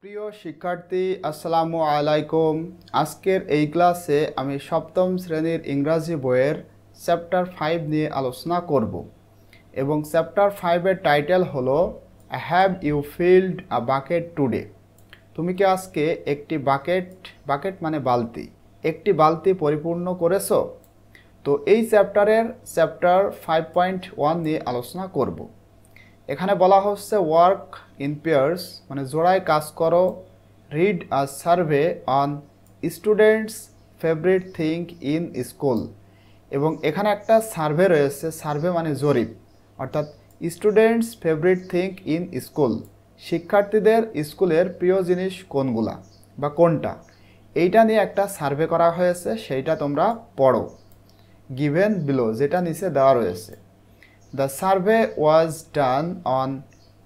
প্রিয় শিক্ষার্থী, আসসালামু আলাইকুম। আজকের এই ক্লাসে আমি সপ্তম শ্রেণীর ইংরাজি বইয়ের চ্যাপ্টার 5 নিয়ে আলোচনা করব এবং চ্যাপ্টার 5-এর টাইটেল হলো have you filled a bucket today. তুমি কি আজকে একটি বাকেট মানে বালতি, একটি বালতি পরিপূর্ণ করেছো? তো এই চ্যাপ্টার 5.1 নিয়ে আলোচনা করব। এখানে বলা হচ্ছে ওয়ার্ক ইন পেয়ার্স মানে জোড়ায় কাজ করো, read a survey on students favourite thing in school. এবং এখানে একটা সার্ভে রয়েছে, সার্ভে মানে জরিপ, অর্থাৎ students favourite thing in school, শিক্ষার্থীদের স্কুলের প্রিয় জিনিস কোনগুলা বা কোনটা, এইটা নিয়ে একটা সার্ভে করা হয়েছে, সেইটা তোমরা পড়ো। গিভেন বিলো, যেটা নিচে দেওয়া রয়েছে। The survey was done on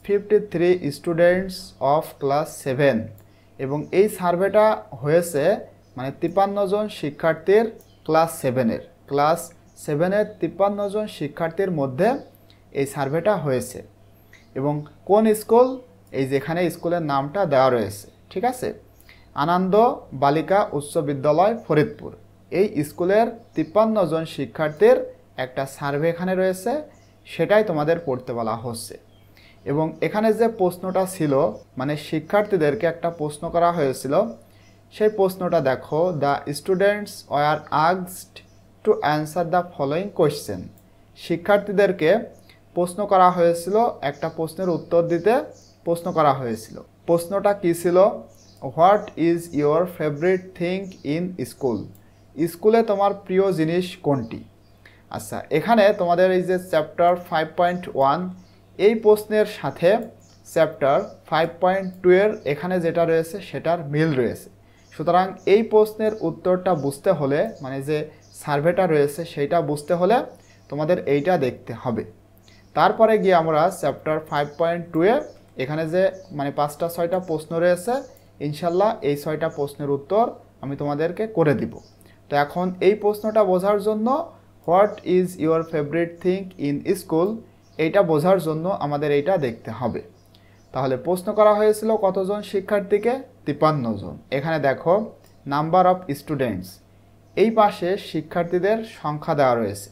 53 students of class 7 এবং এই সার্ভেটা হয়েছে মানে 53 জন শিক্ষার্থীর ক্লাস 7-এর 53 জন শিক্ষার্থীর মধ্যে এই সার্ভেটা হয়েছে। এবং কোন স্কুল, এই যেখানে স্কুলের নামটা দেওয়া রয়েছে, ঠিক আছে, আনন্দ বালিকা উচ্চ বিদ্যালয় ফরিদপুর। এই স্কুলের 53 জন শিক্ষার্থীর একটা সার্ভে এখানে রয়েছে, সেটাই তোমাদের পড়তে বলা হচ্ছে। এবং এখানে যে প্রশ্নটা ছিল মানে শিক্ষার্থীদেরকে একটা প্রশ্ন করা হয়েছিল, সেই প্রশ্নটা দেখো, the students were asked two answer the following question. শিক্ষার্থীদেরকে প্রশ্ন করা হয়েছিল, একটা প্রশ্নের উত্তর দিতে প্রশ্ন করা হয়েছিল। প্রশ্নটা কী ছিল? What is your favourite thing in school? স্কুলে তোমার প্রিয় জিনিস কোনটি? আচ্ছা, এখানে তোমাদের এই যে চ্যাপ্টার 5.1 এই প্রশ্নের সাথে চ্যাপ্টার 5.2-এর এখানে যেটা রয়েছে সেটার মিল রয়েছে। সুতরাং এই প্রশ্নের উত্তরটা বুঝতে হলে মানে যে সার্ভেটা রয়েছে সেইটা বুঝতে হলে তোমাদের এইটা দেখতে হবে। তারপরে গিয়ে আমরা চ্যাপ্টার 5.2-এ এখানে যে মানে 5টা-6টা প্রশ্ন রয়েছে, ইনশাল্লাহ এই 6টা প্রশ্নের উত্তর আমি তোমাদেরকে করে দিব। তো এখন এই প্রশ্নটা বোঝার জন্য what is your favourite thing in school, এইটা বোঝার জন্য আমাদের এইটা দেখতে হবে। তাহলে প্রশ্ন করা হয়েছিল কতজন শিক্ষার্থীকে? 53 জন। এখানে দেখো নাম্বার অফ স্টুডেন্টস, এই পাশে শিক্ষার্থীদের সংখ্যা দেওয়া রয়েছে,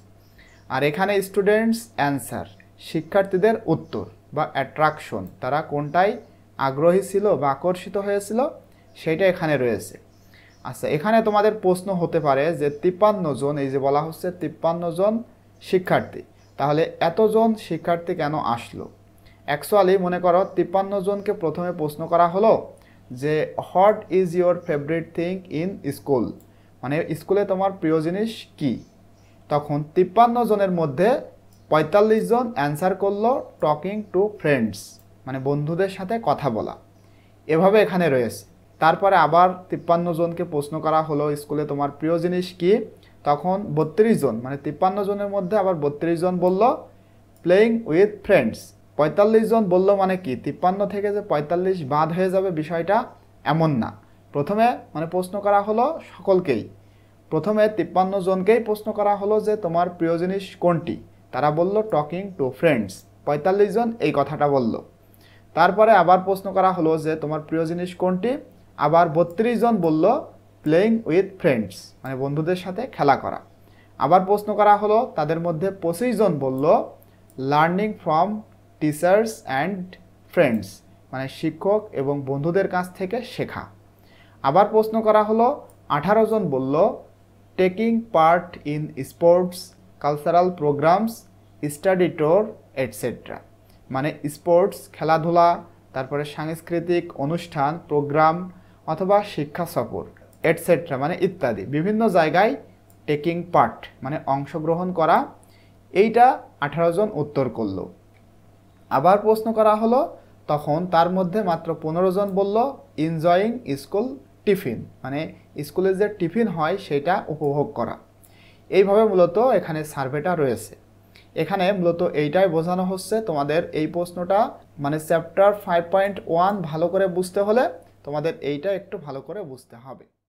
আর এখানে স্টুডেন্টস অ্যান্সার, শিক্ষার্থীদের উত্তর বা অ্যাট্রাকশন, তারা কোনটায় আগ্রহী ছিল বা আকর্ষিত হয়েছিল সেইটা এখানে রয়েছে। আচ্ছা, এখানে তোমাদের প্রশ্ন হতে পারে যে 53 জন, এই যে বলা হচ্ছে 53 জন শিক্ষার্থী, তাহলে এতজন শিক্ষার্থী কেন আসলো? অ্যাকচুয়ালি মনে করো 53 জনকে প্রথমে প্রশ্ন করা হলো যে what is your favourite thing in school, মানে স্কুলে তোমার প্রিয় জিনিস কি? তখন 53 জনের মধ্যে 45 জন অ্যান্সার করলো টকিং টু ফ্রেন্ডস, মানে বন্ধুদের সাথে কথা বলা, এভাবে এখানে রয়েছে। তারপরে আবার 53 জনকে প্রশ্ন করা হলো স্কুলে তোমার প্রিয় জিনিস কি? তখন 32 জন, মানে 53 জনের মধ্যে আবার 32 জন বলল প্লেইং উইথ ফ্রেন্ডস। 45 জন বলল মানে কি 53 থেকে যে 45 বাদ হয়ে যাবে বিষয়টা এমন না। প্রথমে মানে প্রশ্ন করা হলো সকলকেই, প্রথমে 53 জনকেই প্রশ্ন করা হলো যে তোমার প্রিয় জিনিস কোনটি, তারা বলল টকিং টু ফ্রেন্ডস, 45 জন এই কথাটা বলল। তারপরে আবার প্রশ্ন করা হলো যে তোমার প্রিয় জিনিস কোনটি, আবার 32 জন বলল প্লেইং উইথ ফ্রেন্ডস, মানে বন্ধুদের সাথে খেলা করা। আবার প্রশ্ন করা হলো, তাদের মধ্যে 25 জন বলল learning from teachers and friends, মানে শিক্ষক এবং বন্ধুদের কাছ থেকে শেখা। আবার প্রশ্ন করা হলো 18 জন বলল taking part in sports, cultural programs, study tour etcetera, মানে স্পোর্টস খেলাধুলা, তারপরে সাংস্কৃতিক অনুষ্ঠান প্রোগ্রাম অথবা শিক্ষা সফর এটসেট্রা মানে ইত্যাদি, বিভিন্ন জায়গায় টেকিং পার্ট মানে অংশগ্রহণ করা, এইটা 18 জন উত্তর করল। আবার প্রশ্ন করা হলো, তখন তার মধ্যে মাত্র 15 জন বলল এনজয়িং স্কুল টিফিন, মানে স্কুলে যে টিফিন হয় সেটা উপভোগ করা। এইভাবে মূলত এখানে সার্ভেটা রয়েছে। এখানে মূলত এইটাই বোঝানো হচ্ছে তোমাদের এই প্রশ্নটা মানে চ্যাপ্টার 5.1 ভালো করে বুঝতে হলে তোমাদের এইটা একটু ভালো করে বুঝতে হবে।